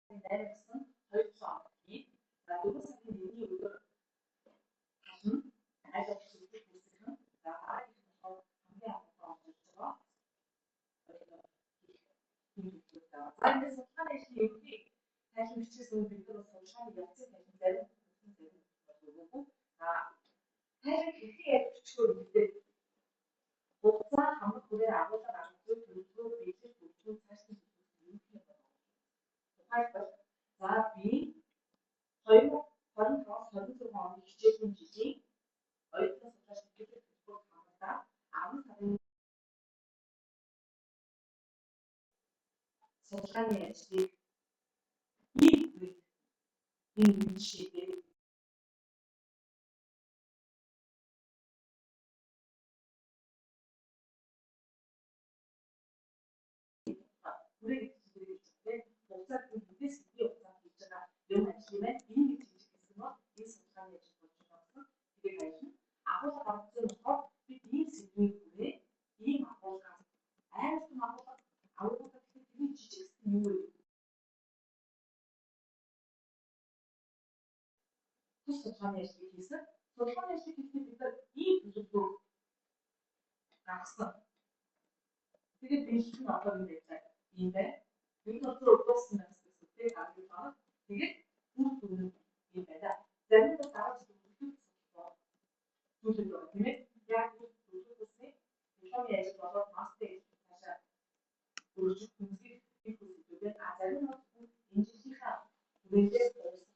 найрагсан 200 амтны за 4 сарын 1-ний өдөр талан айл авчралыг үүсгэн за хамгийн анхаарал орж ирж байгаа. Эндээс судалгааны ажлын ерөнхий тайлбар бичгээс өмнө бид нар судалгааны явцыг тайлбар зарим өгөөгүй. Тайлбар хэрхэн яаж бичгөөр үлдээ. Хугацаа хамаг хүрээ агуулга аргагүй төлөвлөгөө биелэл бүрдүүлэн цаашдын ерөнхий байна. Тухайлбал за би 2025-26 оны хичээлийн жилийн оюутны судалгаа шилжүүлэх төлбөрөөр хамтдаа 10 сарын судалгааны ажлыг энэ жишээгээр хугацааг бүдээс хэдий хугацаанд хийж байгаа юм ажил маань энэ гэж хэлж хэлсэн бол энэ судалгааны ажил болж байгаа. Тэгээд ажил агуулга гаргасан болохоор бид ийм сэдвийг хүрээ ийм агуулга амар том агуулга тэгэхээр жижигсэн юм уу? Судалгааны ажлыг хийсэн. Судалгааны ажлыг хийхдээ бид нар ийм төлөвлөгөө гаргасан. Тэгээд бэлтгэн одоо энэ байж ийм байна. Бид нар өдөрсөн байсан тийм арга байна. Тэгээд бүр түрүү ийм байна. Зарим нь дараач төлөвлөлт төлөвлөлт тийм ээ. Яг төлөвлөлтөсний дипломын ажил болоод мастер цаашаа өргөжих хүнсийг их үзүүлээд зарим нь инженерийнхаа хүрээлээ дуусгах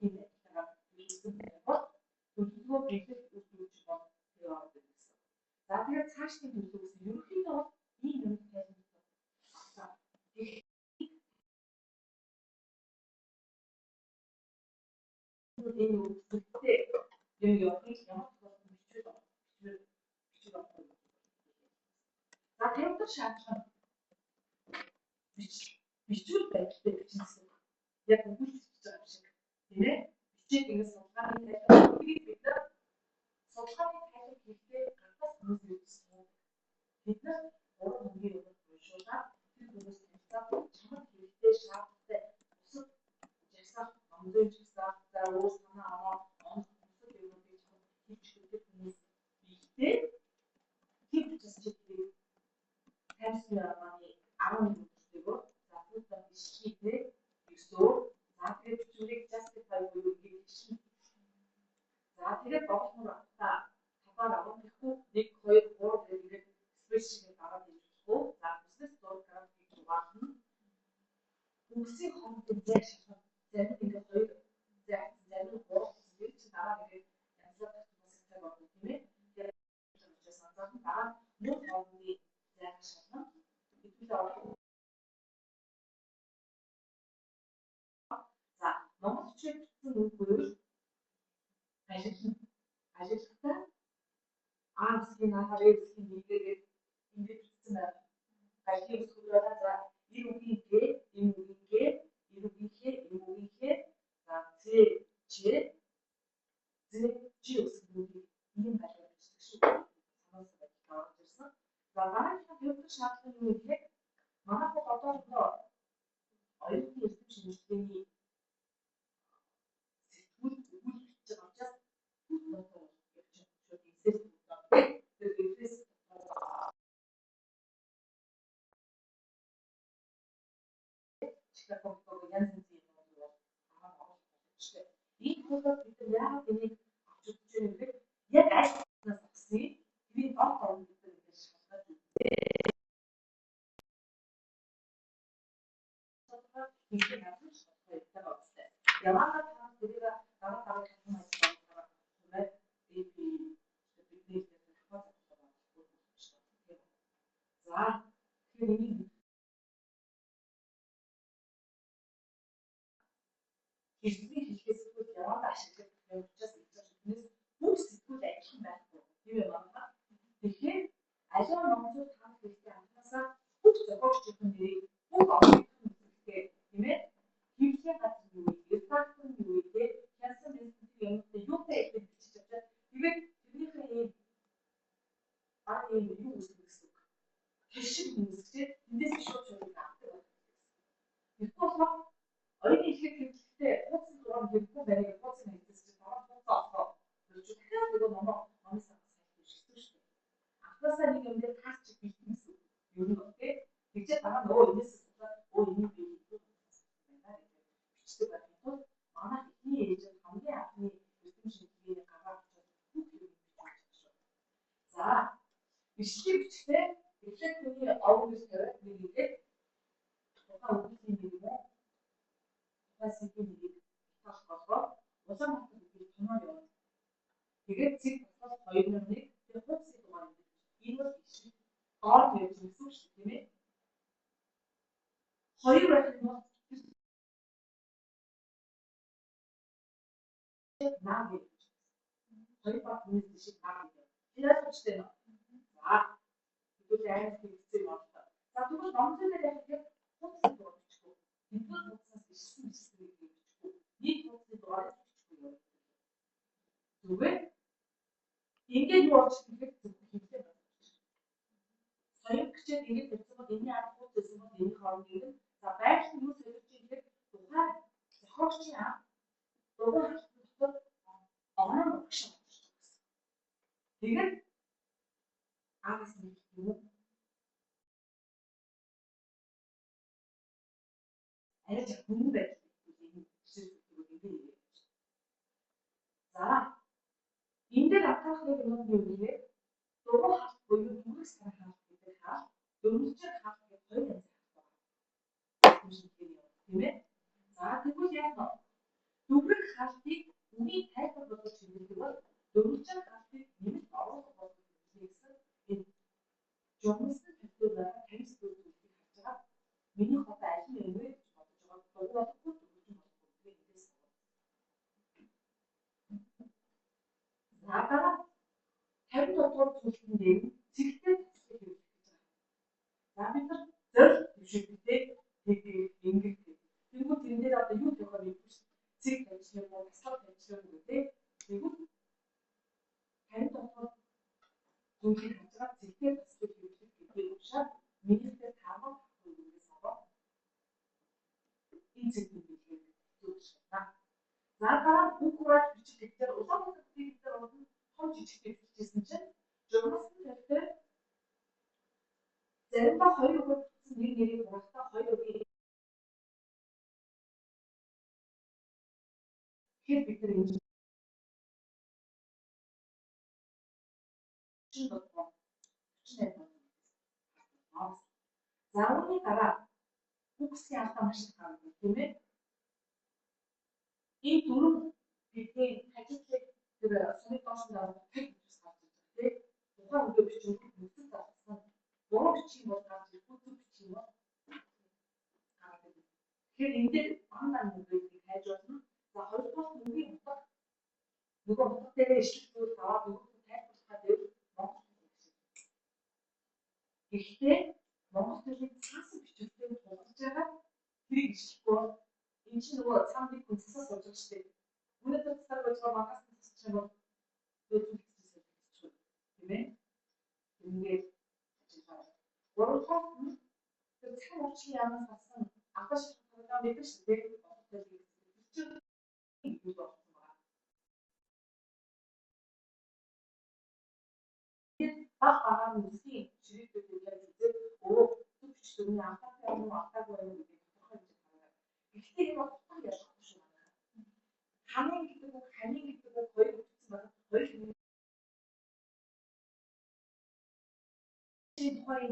юм байна. Төлөвлөгөө биелэл үүсгэж болох юм байна. За тэгээд цаашдын төлөвлөгөөс ерөнхийдөө бол ийм юм тайлбарласан. Энэ үгтэй юм явахыг ямар тохиолдолд бичиж байна. За тэрээр шаардлага бичвэл байдалтай бичсэн. Яг үгүйс бичиж байгаа шиг тийм ээ. Бичээд ингэ судалгааны тайлбарыг бид нар судалгааны тайлбар хийхдээ гатаас хүмүүс үзсэн. Бид нар уран өнгийн өгөх уншуулаад тэр хүмүүс танилцаад чамд хэрэгтэй шаардлагатай бусад жагсаах номдын жагсаах за өөр санаа оноо бусад юмнуудыг хийж өгөх хүмүүс бийтэй тийм чиглэлийг таньсан маань 11 өдрөөр за бүгд ишхийтэй өсөө за тэгээд бичвэрийг justify буюу хийсэн. За тэгээд бодлого та таваар авах гэхгүй 1 2 3 гэдэг спешиал аваад хийчихгүй. За бизнес дург график угаахна. Үгсийн хоорондын зай шалгах зарим ингээд хоёр зарим гурав зүйл чи дараа тэгээд янзлах хүмүүстэй болно тийм ээ. Тэгээд учраас анзаарах дараа мөн хоорондын зай шалгах хэдүүлээ. За Монгол хичээл бичсэн үгээр ажилтнаа А-ийн нахаарын хэлгээд ингэж бичсэн байна. Ажлын үсгүүрээ за энэ үгийнхээ за чи үсгүүрийг ийм байлгаж бичдэг шүү. Санаас орж ирсэн. За дараагийн төлөвлөх шаардлага юу гэхээр манайхад одоо оюутны эрдэм шинжилгээний сэтгүүл өгүүлбэж байгаа учраас бүх бодлого явж байгаа шүү. Эцэс чигээр янз бүрийн юм бол аваад энэ хөдөлгөөн бид яагаад энийг авч үзэж байгаа юм бэ? Яг аль нас авсныг би орон бид нар ингэж шалгаж үзээ. Ихэнх авч шалгаж байгаа. Яваад таа тэрийг дараа татсан ажиллагаа байна. Бидний за тэгэхээр Хэвлэлийн хэлхээс бүгд яваад ашиглах юм учраас эцэгчнээс бүх сэтгүүл адилхан байхгүй. Тийм ээ байна. Тэгэхээр аливаа номцууд хаах хэрэгтэй анхаасаа бүх зохиогчдын нэрийг бүх онгоцны хэрэгтэй тийм ээ. Хэвлэлийн газар юу вэ? Редактор юу вэ? Хянсан мэдээлэл юмтай юутай их бичиж авчаад тэгээд тэрнийхээ ийм юу үсгэх гэсэн үг. Хэшиг үсгэж эндээс шууд авдаг. Их болохоор 어린이 이렇게 긁힐 때 꽃은 그런 긁고 매력의 꽃은 있듯이 저런 꽃도 그렇죠. 그냥 그거 너무 살고 싶으시죠. 아까사니 근데 다 지금 있어. 이런 것들 이제 나가 너 이제 쓰다 이미 배우고 맨날 비치도 같은 많아 이 이제 관계 아니 무슨 식이에 가가 자, 이 시기 비치대 이렇게 아우르스를 이게 뭐가 우리 팀이고 사실 이게 다 가서 어떤 것들이 정말요. 이게 지금 저희는 혹시 동안 이런 이슈 다음에 좀 수시 때문에 허위를 하는 거 나게 허위가 보는 듯이 나게 이래서 시대는 자 이거 대한 게 많다. 자 그리고 남자들이 이렇게 혹시 들어주고 이거 혹시 시스템 주고 이 혹시 너한테 주고 왜 이게 누워지는 게 그렇게 Sayın Küçük Deli Kırtıma Deli Ertuğrul Kırtıma Deli Kavgı'nın da belki bu sözcüğü doğar. Hoş ya. Doğar. Ona bakış almıştınız. Değil Ağzını tutup ayrıca bunu bekliyor. 자, 인들 아까하게 되는 요리에 너무 하고 이거 누구 생각하고 있다. 용기를 갖고 거의 무슨 얘기예요? 그러면 자, 그거 해서 누구를 가지 우리 대학을 가서 즐기고 용기를 갖고 님이 나와서 가서 즐기겠어? 정스 대표가 대리스도 각자 미니 커피 아시는 왜 저거 거기다 똑똑 나가 다른 어떤 조직인데 직접 나면서 늘 주실 때 되게 연결돼. 그리고 딘데라도 유튜브가 즉 대치는 거, 사업 대치는 건데 그리고 다른 어떤 조직 각자가 직접 봤을 때 이렇게 옵션 미니스트 다음을 갖고 있는 데서 인증이 되게 좋습니다. 나가 우크라 주식 대체로 우선 대체로는 한 주식 대체는 저는 때 제가 허용을 무슨 일이 벌었다 허용이 힐비들이 준것과 추진해서 나왔어. 자원이 따라 혹시 아까마시 가기 때문에 이 둘은 비트인 탈출책 그래요. 소리 빠진다고 탈출책 같은데 뭐가 우리 비중 무슨 같은 너무 비친 것 같지 포트 비친 것 같은 그 인들 만나는 분들이 해줘서 나 얼마 우리 못다 누가 못때 실수 다 누가 못해 다 내고 막 이때 멍청이 사수 비슷한 동작을 들이기 쉽고 인치로 사람들이 군사서 어쩌시대 우리도 사는 것처럼 아까 것처럼 요즘 비슷해서 그러면 이게 월터 참 없이 하는 사람 아까 시작하다 내 뜻이 내 어떻게 쭉 이유가 없는 거야. 막 무슨 주립들 얘기하는데 오 또 그냥 아까고 하는 게 이게 어떻게 자꾸 싶어요. 가맹이 뜨고 거의 못지만 거의 거의